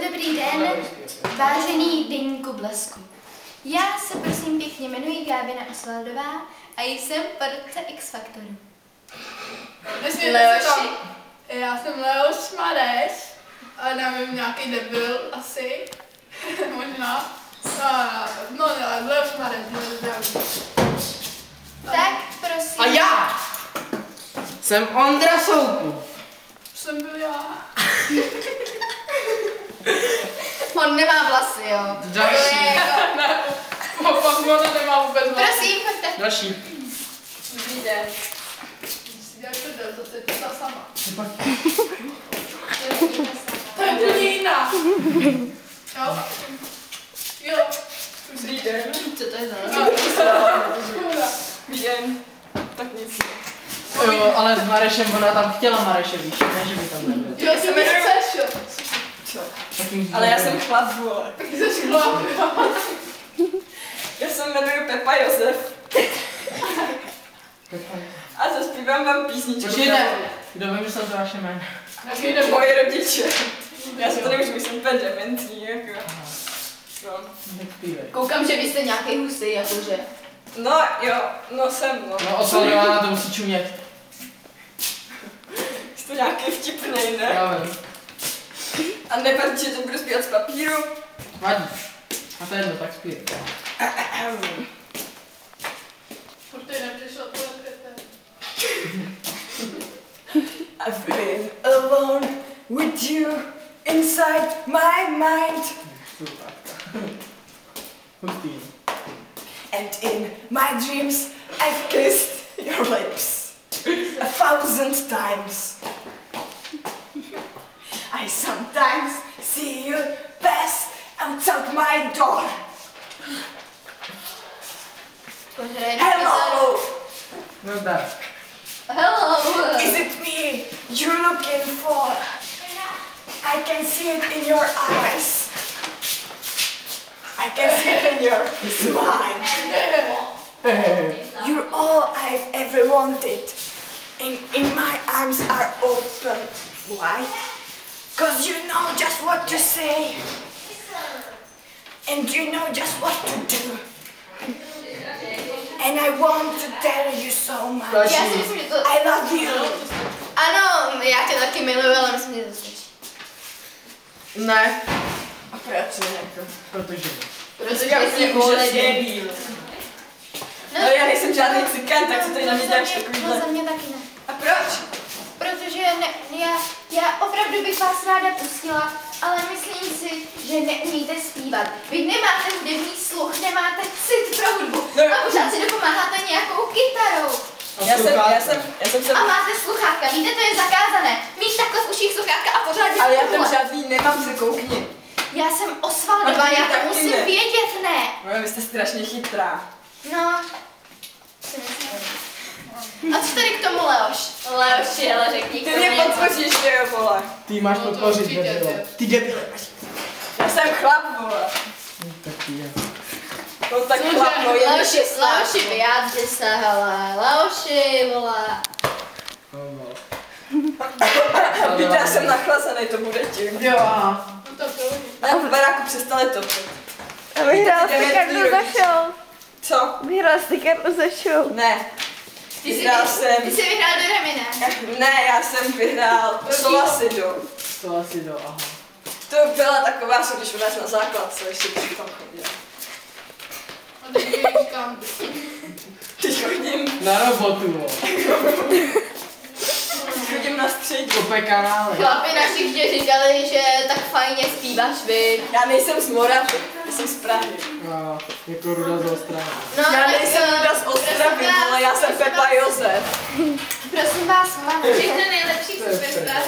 Dobrý den, vážený deníku Blesku. Já se prosím pěkně jmenuji Gábina Osvaldová a jsem porodce X Faktoru. Leoši? Já jsem Leoš Mareš, ale nevím, nějaký debil asi, možná. No, Leoš Mareš, Tak prosím. A já jsem Ondra Soukup. Jsem byl já. On nemá vlasy, jo. Další. To je jako... Ne, pak to nemá vůbec vlasy. Prosím, pojďte. Další. Dobrý den. Si děláš prdel, to je ta sama. To je úplně jiná. Jo. Dobrý den. Co to je za? Dobrý den. Tak nic. Jo, ale s Marešem, ona tam chtěla Mareše, víš, ne, že by tam nebyl. Jo, se jmenuje Sešo. Ale já jsem chlap, vole. Ty jsi chlap. Já se jmenuji Pepa Josef. A zaspívám vám písničku. Počkejte, kdo vymyslel to vaše jméno? Jaký nebo? Moji rodiče. Já se to nemůžu, jsem úplně dementní, jako. No. Koukám, že vy jste nějaký husy, jakože. No jo, no jsem, no. No, Osvaldová na to musí čumět. Jste nějaký vtipnej, ne? Já vím. A nevadí, že to budu zpívat z papíru? Vadí. A to je jedno, tak zpívaj. Furt ty nepřišel tohle květe. I've been alone with you inside my mind. Hustý. And in my dreams I've kissed your lips 1,000 times. I sometimes see you pass outside my door. Hello! No tak. Hello! Is it me you're looking for? I can see it in your eyes. I can see it in your smile. You're all I've ever wanted. In my arms are open. Why? 'Cause you know just what to say. And you know just what to do. And I want to tell you so much. Já si myslím, že to... I love you. Ano, já tě taky miluji, ale myslím, že to stačí. Ne. A proč ne? Protože. Protože Já jsi myslím, že volený. jsi debil. No já nejsem žádný cikán, tak co tady na mě děláš No takovýhle? za mě taky ne. A proč? Protože já opravdu bych vás ráda pustila, ale myslím si, že neumíte zpívat. Vy nemáte hudební sluch, nemáte cit pro hudbu No. a pořád si dopomáháte nějakou kytarou. Já jsem se... A máte sluchátka, víte, to je zakázané. Mít takhle v uších sluchátka a pořád dělat Ale já tam tohle. žádný nemám, se koukni. Já jsem Osvaldová, A ty já to taky musím ne. vědět, ne. No, vy jste strašně chytrá. No. A co tady k tomu, Leoš? Leoši, ale řekni Ty mě podpoříš, že jo, vole. Ty máš No to podpořit, určitě, debilo. ty. Ty debile. Já jsem chlap, vole. Taky je. No tak Cože? chlap, no jen Leoši, vyjádři se, hele. Leoši, vole. Víte, já jsem nachlazený, to bude tím. Jo, aha. No tak to Já v baráku přestali topit. A vyhrál Víte, jsi ty kartu za dementní show. Co? Vyhrál jsi kartu za show. Ne. Ty Vyhrál jsem... jsi vyhrál do Remina. Ne, já jsem vyhrál Solasido. To asi do, aha. To byla taková, co když u nás na základce, ještě když tam chodila. A teď jdeš kam? Teď chodím, Na robotu, jo. chodím na střední. Kope kanály. Chlapi naši vždy říkali, že tak fajně zpíváš vy. Já nejsem z Moravy, já jsem z Prahy. A, jako Ruda z Ostravy. No, Já tak, nejsem Ruda z Ostravy, ale já jsem Pepa Josef. Prosím vás, mám Všechny nejlepší To je sestra. prdel.